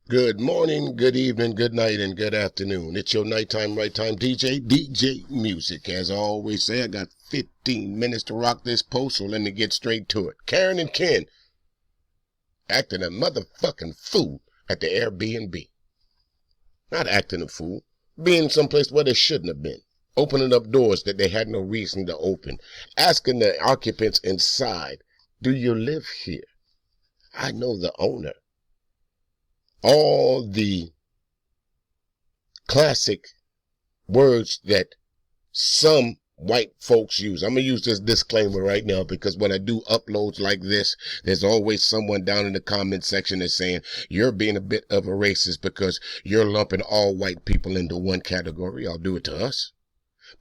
Good morning, good evening, good night, and good afternoon. It's your nighttime, right time DJ Music. As I always say, I got 15 minutes to rock this post, so let me get straight to it. Karen and Ken acting a motherfucking fool at the Airbnb. Not acting a fool, being someplace where they shouldn't have been. Opening up doors that they had no reason to open. Asking the occupants inside, do you live here? I know the owner. All the classic words that some white folks use. I'm going to use this disclaimer right now because when I do uploads like this, there's always someone down in the comment section that's saying you're being a bit of a racist because you're lumping all white people into one category. I'll do it to us.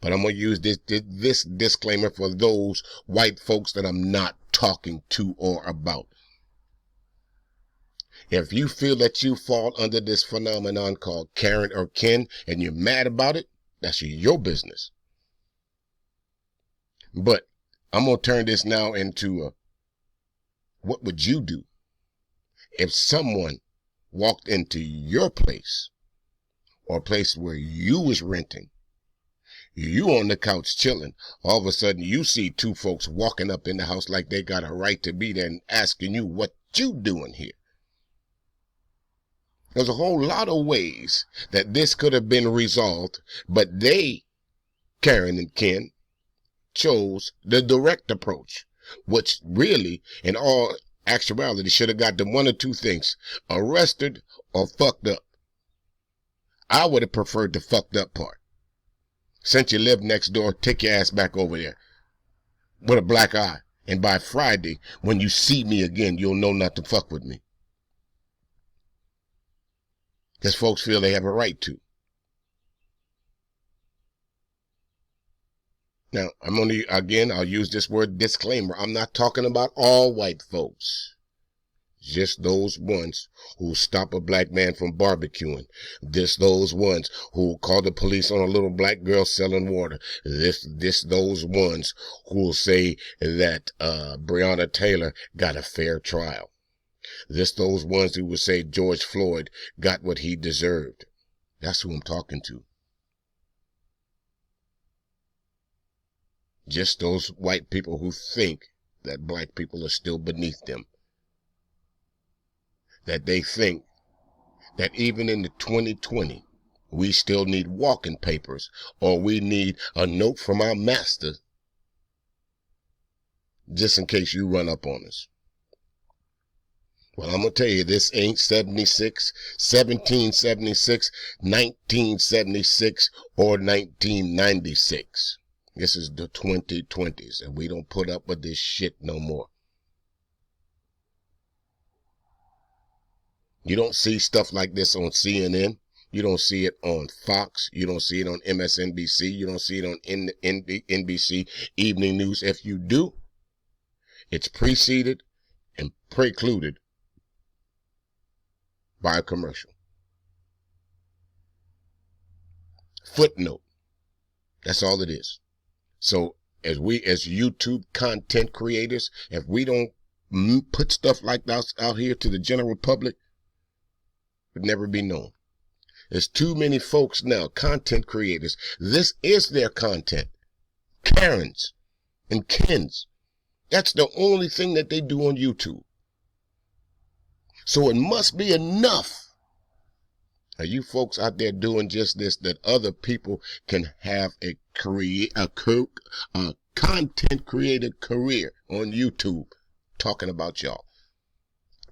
But I'm going to use this disclaimer for those white folks that I'm not talking to or about. If you feel that you fall under this phenomenon called Karen or Ken and you're mad about it, that's your business. But I'm going to turn this now into what would you do if someone walked into your place or a place where you was renting, you on the couch chilling, all of a sudden you see two folks walking up in the house like they got a right to be there and asking you what you doing here. There's a whole lot of ways that this could have been resolved, but they, Karen and Ken, chose the direct approach, which really, in all actuality, should have got them one or two things, arrested or fucked up. I would have preferred the fucked up part. Since you live next door, take your ass back over there with a black eye. And by Friday, when you see me again, you'll know not to fuck with me. Because folks feel they have a right to. Now, I'll use this word disclaimer. I'm not talking about all white folks. Just those ones who stop a black man from barbecuing. Just those ones who call the police on a little black girl selling water. Those ones who will say that, Breonna Taylor got a fair trial. Those ones who will say George Floyd got what he deserved. That's who I'm talking to. Just those white people who think that black people are still beneath them. That they think that even in the 2020, we still need walking papers or we need a note from our master just in case you run up on us. Well, I'm going to tell you, this ain't 76, 1776, 1976, or 1996. This is the 2020s, and we don't put up with this shit no more. You don't see stuff like this on CNN. You don't see it on Fox. You don't see it on MSNBC. You don't see it on NBC Evening News. If you do, it's preceded and precluded by a commercial. Footnote. That's all it is. So as YouTube content creators, if we don't put stuff like that out here to the general public, it would never be known. There's too many folks now, content creators. This is their content. Karens and Kens. That's the only thing that they do on YouTube. So it must be enough. Are you folks out there doing just this, that other people can have a content creator career on YouTube talking about y'all?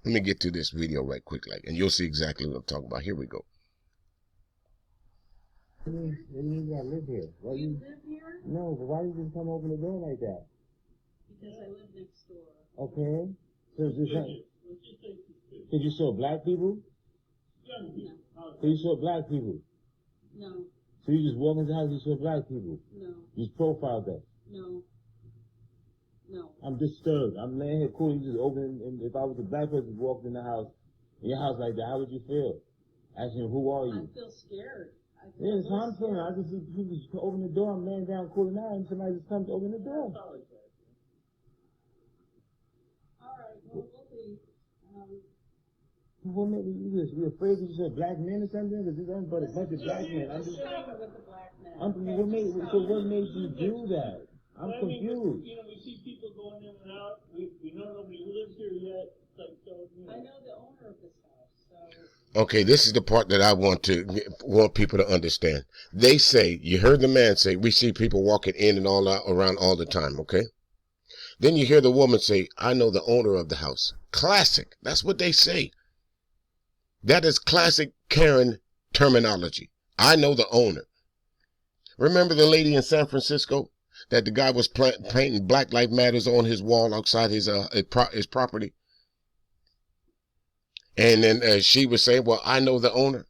Let me get to this video right quick, and you'll see exactly what I'm talking about. Here we go. What do you mean I live here? Why You live here? No, but why you just come open the door like that? Because I live next door. Okay. So is this did you saw black people? No. So you saw black people? No. So you just walk into the house and you saw black people? No. You just profiled them? No. No. I'm disturbed. I'm laying here cool. You just open, and if I was a black person walked in the house, in your house like that, how would you feel? Asking, who are you? I feel scared. Yeah, it's how I'm feeling. I just see people just open the door. I'm laying down cooling out, and somebody just comes to open the door. All right. Well, we'll leave. What made you this? You afraid because you said black men or something? Because there's nothing but a bunch of black men. I'm just. With the black men. What made you do that? I'm confused. You know, we see people going in and out. We know nobody lives here yet. Like, so, you know. I know the owner of this house, so. Okay, this is the part that I want people to understand. They say, you heard the man say, we see people walking in and all out around all the time, okay? Then you hear the woman say, I know the owner of the house. Classic. That's what they say. That is classic Karen terminology. I know the owner. Remember the lady in San Francisco that the guy was painting Black Lives Matters on his wall outside his property? And then she was saying, well, I know the owner.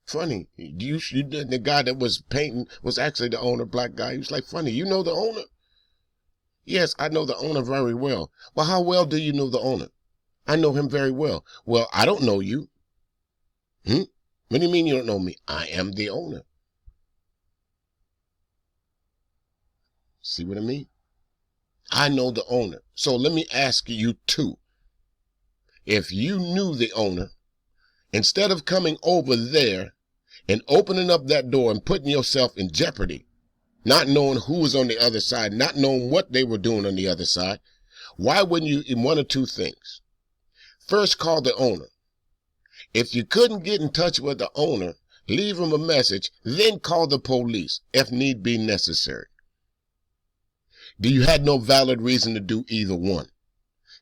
Funny. The guy that was painting was actually the owner, black guy. He was like, funny, you know the owner? Yes, I know the owner very well. Well, how well do you know the owner? I know him very well. Well, I don't know you. What do you mean you don't know me? I am the owner. See what I mean? I know the owner. So let me ask you too. If you knew the owner, instead of coming over there and opening up that door and putting yourself in jeopardy, not knowing who was on the other side, not knowing what they were doing on the other side, why wouldn't you, in one or two things? First, call the owner. If you couldn't get in touch with the owner, leave him a message, then call the police, if need be necessary. You had no valid reason to do either one.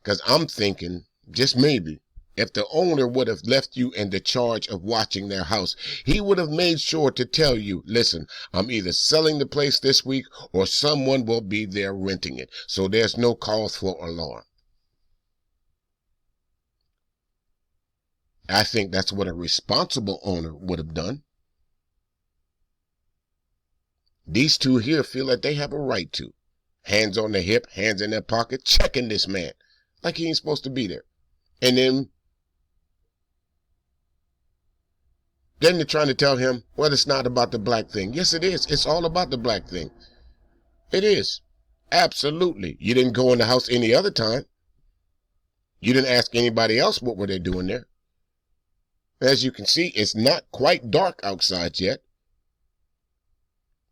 Because I'm thinking, just maybe, if the owner would have left you in the charge of watching their house, he would have made sure to tell you, listen, I'm either selling the place this week or someone will be there renting it. So there's no cause for alarm. I think that's what a responsible owner would have done. These two here feel like they have a right to. Hands on their hip, hands in their pocket, checking this man like he ain't supposed to be there. And then they're trying to tell him, well, it's not about the black thing. Yes, it is. It's all about the black thing. It is. Absolutely. You didn't go in the house any other time. You didn't ask anybody else what were they doing there. As you can see, it's not quite dark outside yet.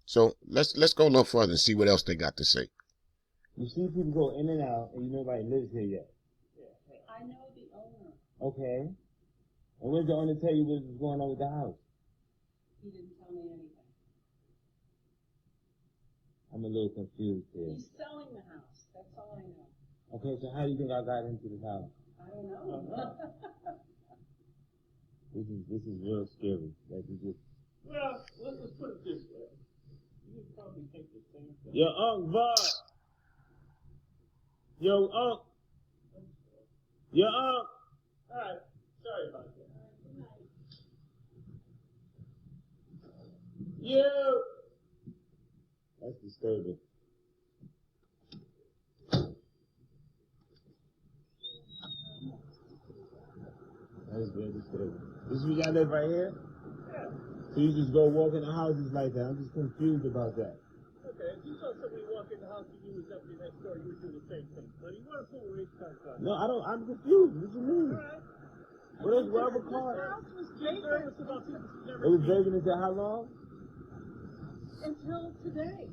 So let's go a little further and see what else they got to say. You see people go in and out, and nobody lives here yet. I know the owner. Okay. And when's the owner tell you what's going on with the house? He didn't tell me anything. I'm a little confused here. He's selling the house. That's all I know. Okay, so how do you think I got into this house? I don't know. This is real scary. Like you just. Well, let's put it this way. You would probably think the same thing. Yo, Unc Vaughn. Yo, Unc. Yo, Unc. Alright, sorry about that. Yo. That's disturbing. That is very disturbing. This is where y'all live right here? Yeah. So you just go walk in the houses like that. I'm just confused about that. Okay, if you saw somebody walk in the house and you was up there next door, you would do the same thing. But you want to pull a race car car. No, I don't. I'm confused. What you mean? Alright. What else? What other car? Keep nervous about people never It was seen. vacant until how long? Until today.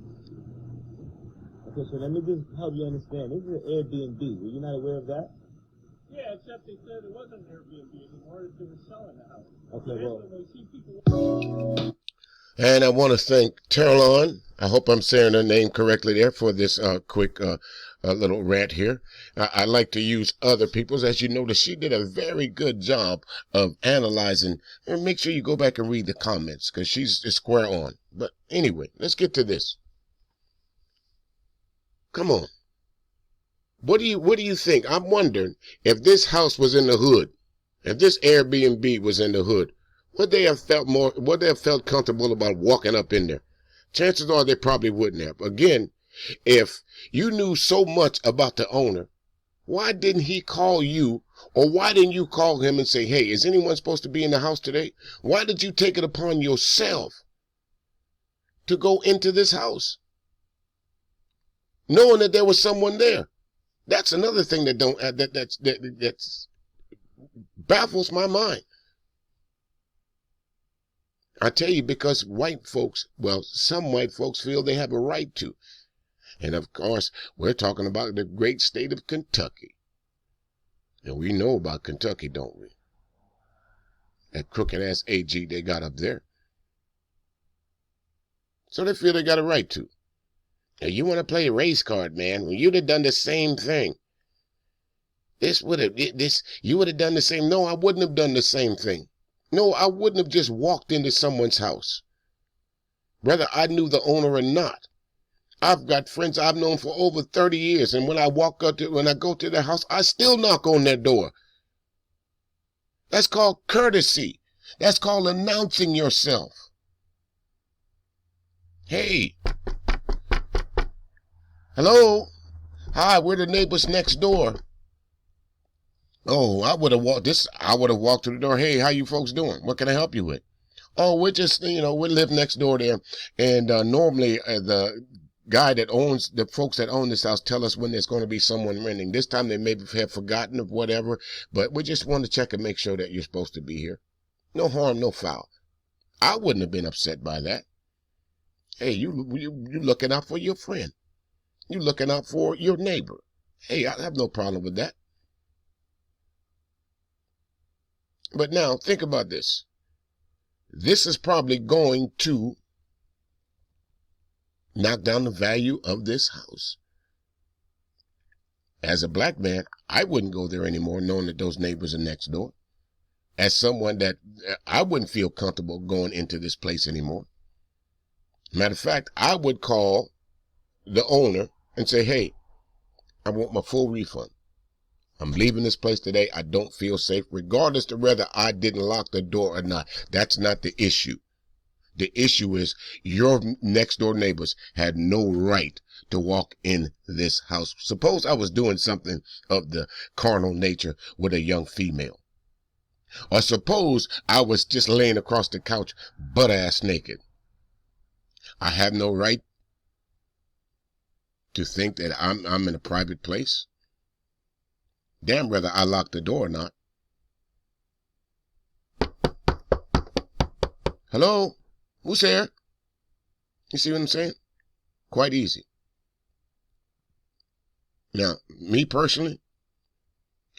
Okay, so let me just help you understand. This is an Airbnb. Were you not aware of that? Yeah, except they said it wasn't an Airbnb anymore. They were selling the house. Okay, well. When they see people. And I want to thank Terlon. I hope I'm saying her name correctly there for this quick little rant here. I like to use other people's. As you notice, she did a very good job of analyzing. And make sure you go back and read the comments because she's square on. But anyway, let's get to this. Come on. What do you think? I'm wondering if this house was in the hood, if this Airbnb was in the hood, would they have felt comfortable about walking up in there? Chances are they probably wouldn't have. Again, if you knew so much about the owner, why didn't he call you, or why didn't you call him and say, hey, is anyone supposed to be in the house today? Why did you take it upon yourself to go into this house, knowing that there was someone there? That's another thing that baffles my mind. I tell you, because white folks, well, some white folks feel they have a right to. And of course, we're talking about the great state of Kentucky. And we know about Kentucky, don't we? That crooked ass AG they got up there. So they feel they got a right to. Now, you want to play a race card, man? Well, you'd have done the same thing. You would have done the same. No, I wouldn't have done the same thing. No, I wouldn't have just walked into someone's house, whether I knew the owner or not. I've got friends I've known for over 30 years, and when I go to their house, I still knock on their door. That's called courtesy. That's called announcing yourself. Hey. Hello? Hi, we're the neighbors next door. Oh, I would have walked through the door. Hey, how you folks doing? What can I help you with? Oh, we're just, we live next door there. And normally the folks that own this house tell us when there's going to be someone renting. This time they maybe have forgotten of whatever, but we just want to check and make sure that you're supposed to be here. No harm, no foul. I wouldn't have been upset by that. Hey, you looking out for your friend. You looking out for your neighbor. Hey, I have no problem with that. But now, think about this. This is probably going to knock down the value of this house. As a black man, I wouldn't go there anymore knowing that those neighbors are next door. As someone that I wouldn't feel comfortable going into this place anymore. Matter of fact, I would call the owner and say, hey, I want my full refund. I'm leaving this place today. I don't feel safe, regardless of whether I didn't lock the door or not. That's not the issue. The issue is your next door neighbors had no right to walk in this house. Suppose I was doing something of the carnal nature with a young female. Or suppose I was just laying across the couch butt-ass naked. I have no right to think that I'm in a private place. Damn whether I lock the door or not. Hello? Who's there? You see what I'm saying? Quite easy. Now, me personally,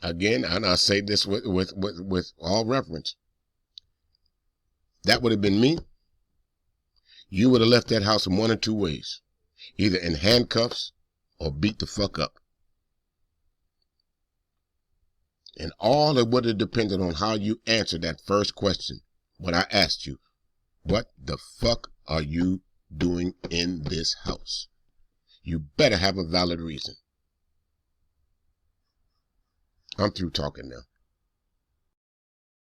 again, and I say this with all reverence, that would have been me. You would have left that house in one or two ways. Either in handcuffs or beat the fuck up. And all it would have depended on how you answered that first question when I asked you, what the fuck are you doing in this house? You better have a valid reason. I'm through talking now.